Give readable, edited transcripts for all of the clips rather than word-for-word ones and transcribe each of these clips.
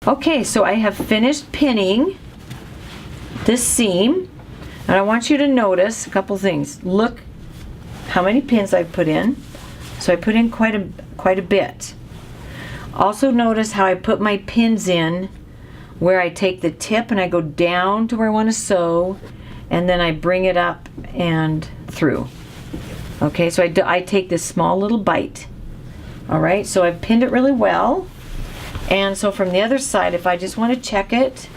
Okay, so I have finished pinning this seam, and I want you to notice a couple things. Look how many pins I've put in. So I put in quite a bit. Also notice how I put my pins in where I take the tip and I go down to where I want to sew, and then I bring it up and through. Okay, so I take this small little bite. All right, so I've pinned it really well. And so from the other side, if I just want to check it,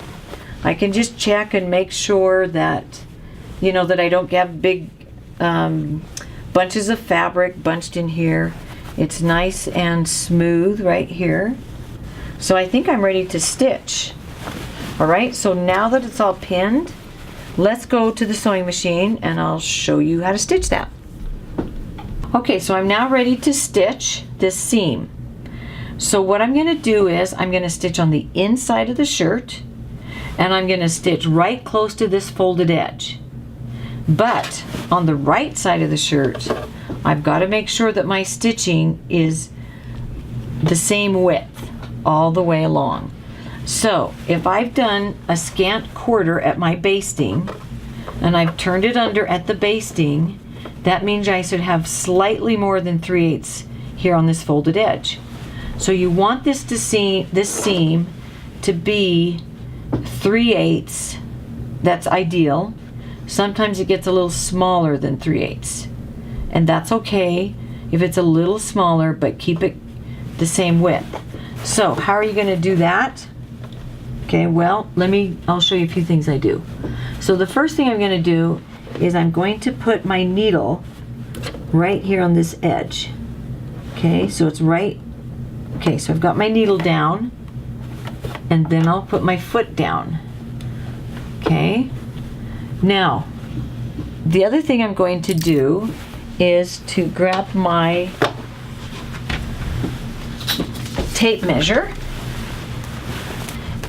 I can just check and make sure that, you know, that I don't have big bunches of fabric bunched in here. It's nice and smooth right here. So I think I'm ready to stitch. All right, so now that it's all pinned, let's go to the sewing machine and I'll show you how to stitch that. Okay, so I'm now ready to stitch this seam. So what I'm going to do is I'm going to stitch on the inside of the shirt, and I'm going to stitch right close to this folded edge. But on the right side of the shirt, I've got to make sure that my stitching is the same width all the way along. So if I've done a scant quarter at my basting and I've turned it under at the basting, that means I should have slightly more than 3/8 here on this folded edge. So you want this seam to be 3/8. That's ideal. Sometimes it gets a little smaller than 3/8, and that's okay if it's a little smaller, but keep it the same width. So how are you going to do that? Okay, well, I'll show you a few things I do. So the first thing I'm going to do is I'm going to put my needle right here on this edge. Okay, so it's right, okay, so I've got my needle down, and then I'll put my foot down. Okay, now the other thing I'm going to do is to grab my tape measure,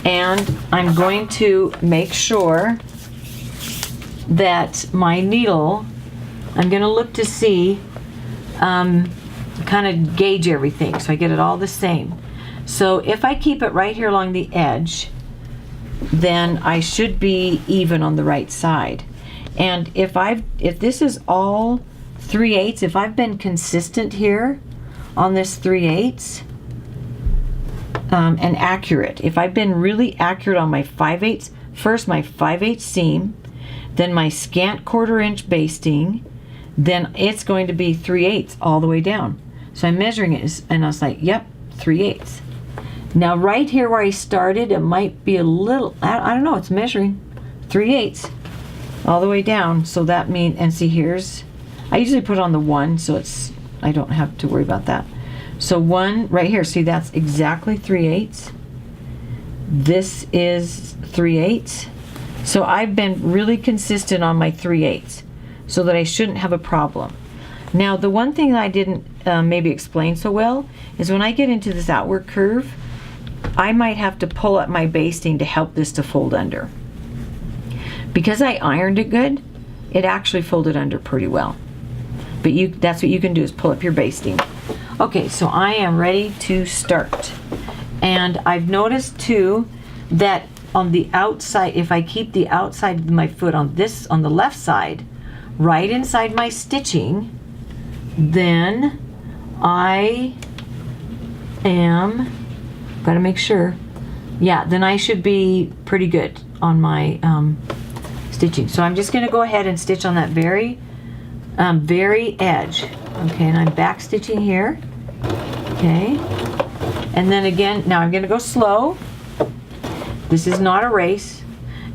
and I'm going to make sure that my needle, I'm going to look to see, kind of gauge everything so I get it all the same. So if I keep it right here along the edge, then I should be even on the right side. And if this is all 3/8, if I've been consistent here on this 3/8 and accurate, if I've been really accurate on my 5/8, first my 5/8 seam, then my scant 1/4 inch basting, then it's going to be 3/8 all the way down. So I'm measuring it, and I was like, yep, 3/8. Now right here where I started, it might be a little, I don't know, it's measuring 3/8 all the way down. So that means, and see, I usually put on the 1, so I don't have to worry about that. So 1 right here, see, that's exactly 3/8. This is 3/8. So I've been really consistent on my 3/8 so that I shouldn't have a problem. Now the one thing that I didn't maybe explain so well is when I get into this outward curve, I might have to pull up my basting to help this to fold under. Because I ironed it good, it actually folded under pretty well. But that's what you can do, is pull up your basting. Okay, so I am ready to start. And I've noticed too that on the outside, if I keep the outside of my foot on the left side, right inside my stitching, then I am, gotta make sure, yeah, then I should be pretty good on my stitching. So I'm just gonna go ahead and stitch on that very edge. Okay, and I'm back stitching here. Okay, and then again, now I'm gonna go slow. This is not a race,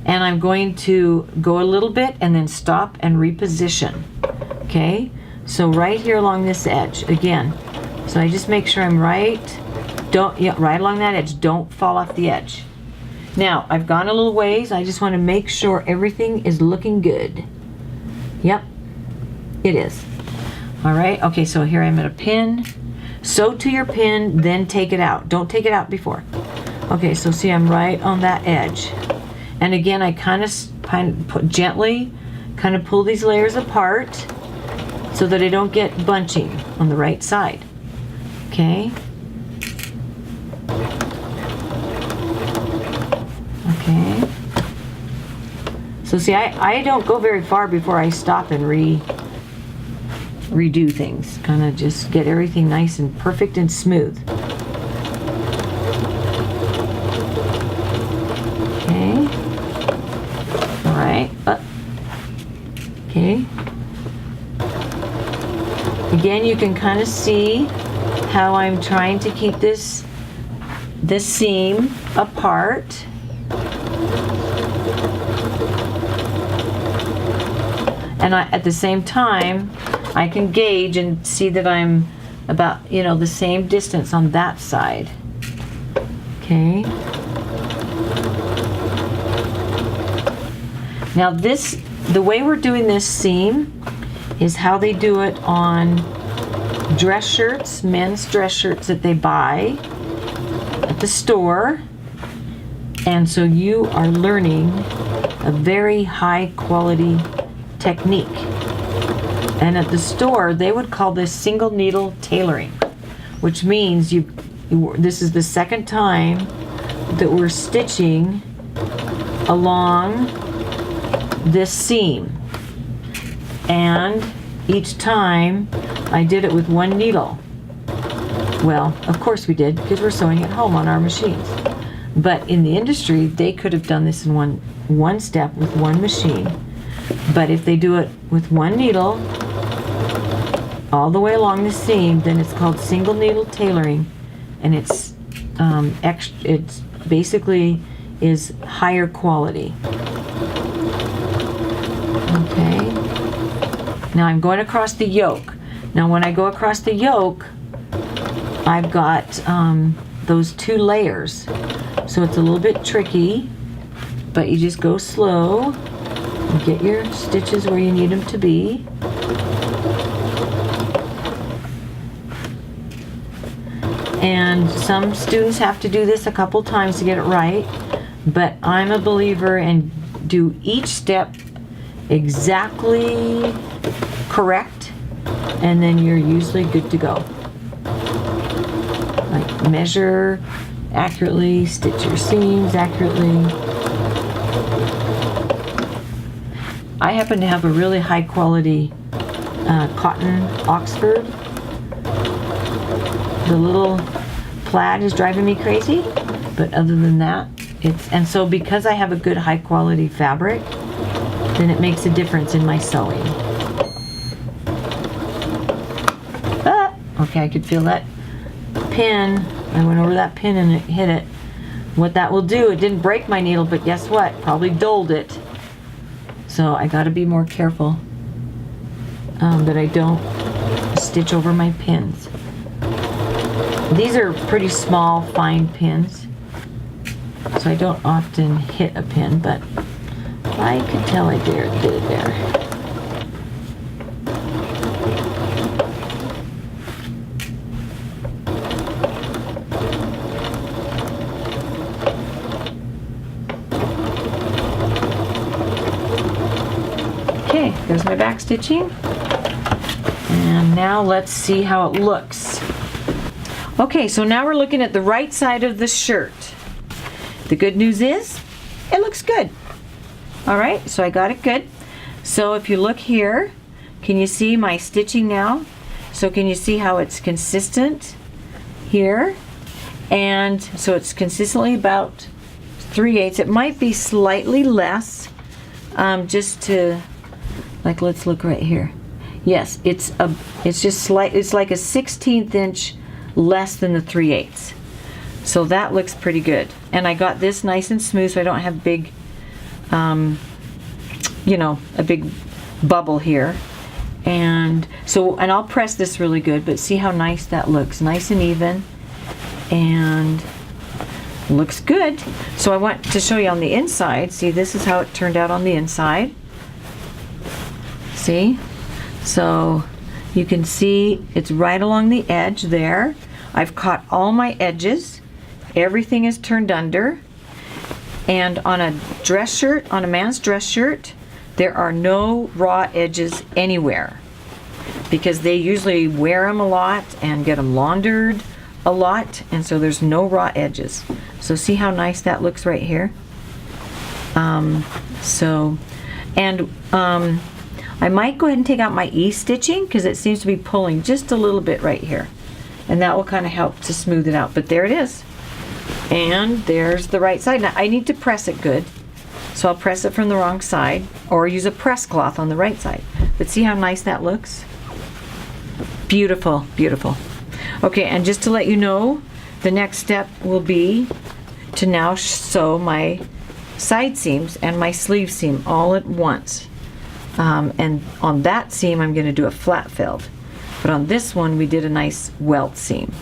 and I'm going to go a little bit and then stop and reposition. Okay, so right here along this edge again. So I just make sure I'm right along that edge. Don't fall off the edge. Now I've gone a little ways. I just want to make sure everything is looking good. Yep, it is. All right. Okay, so here I'm at a pin. Sew to your pin, then take it out. Don't take it out before. Okay, so see, I'm right on that edge. And again, I gently pull these layers apart so that I don't get bunching on the right side. Okay. Okay. So see, I don't go very far before I stop and redo things. Kind of just get everything nice and perfect and smooth. Okay. All right. Okay. Again, you can kind of see how I'm trying to keep this seam apart. And at the same time, I can gauge and see that I'm about, the same distance on that side. Okay. Now the way we're doing this seam is how they do it on dress shirts, men's dress shirts that they buy at the store. And so you are learning a very high quality technique. And at the store, they would call this single needle tailoring, which means this is the second time that we're stitching along this seam. And each time I did it with one needle. Well, of course we did, because we're sewing at home on our machines. But in the industry, they could have done this in one step with one machine. But if they do it with one needle all the way along the seam, then it's called single needle tailoring, and it's basically is higher quality. Okay. Now I'm going across the yoke. Now when I go across the yoke, I've got those two layers, so it's a little bit tricky, but you just go slow and get your stitches where you need them to be. And some students have to do this a couple times to get it right, but I'm a believer in do each step exactly correct, and then you're usually good to go. Like measure accurately, stitch your seams accurately. I happen to have a really high quality cotton Oxford. The little plaid is driving me crazy, but other than that, and so because I have a good high quality fabric, then it makes a difference in my sewing. Okay, I could feel that pin. I went over that pin and it hit it. What that will do, it didn't break my needle, but guess what? Probably dulled it. So I gotta be more careful that I don't stitch over my pins. These are pretty small, fine pins, so I don't often hit a pin, but I could tell I did it there. Okay, there's my back stitching. And now let's see how it looks. Okay, so now we're looking at the right side of the shirt. The good news is, it looks good. All right, so I got it good. So if you look here, can you see my stitching now? So can you see how it's consistent here? And so it's consistently about 3/8. It might be slightly less, just to, like, let's look right here. Yes, it's just slight. It's like a 1/16 inch less than the 3/8. So that looks pretty good. And I got this nice and smooth, so I don't have big, a big bubble here. And so, and I'll press this really good, but see how nice that looks, nice and even, and looks good. So I want to show you on the inside. See, this is how it turned out on the inside. See? So you can see it's right along the edge there. I've caught all my edges. Everything is turned under. And on a dress shirt, on a man's dress shirt, there are no raw edges anywhere, because they usually wear them a lot and get them laundered a lot, and so there's no raw edges. So see how nice that looks right here? I might go ahead and take out my E-stitching because it seems to be pulling just a little bit right here. And that will kind of help to smooth it out. But there it is. And there's the right side. Now I need to press it good. So I'll press it from the wrong side or use a press cloth on the right side. But see how nice that looks? Beautiful, beautiful. Okay, and just to let you know, the next step will be to now sew my side seams and my sleeve seam all at once. And on that seam I'm going to do a flat filled, but on this one we did a nice welt seam.